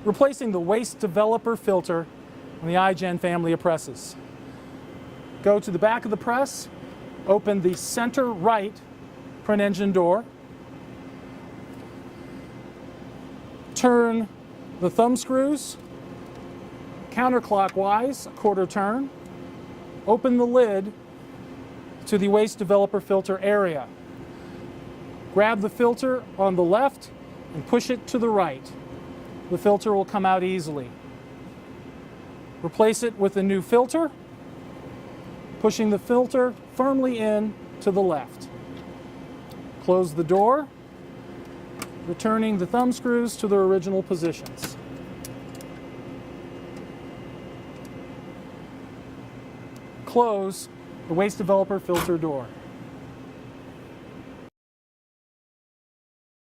replacing the waste developer filter on the iGen family of presses. Go to the back of the press, open the center right print engine door, turn the thumb screws counterclockwise, a quarter turn, open the lid to the waste developer filter area. Grab the filter on the left and push it to the right. The filter will come out easily. Replace it with a new filter, pushing the filter firmly in to the left. Close the door, returning the thumb screws to their original positions. Close the waste developer filter door.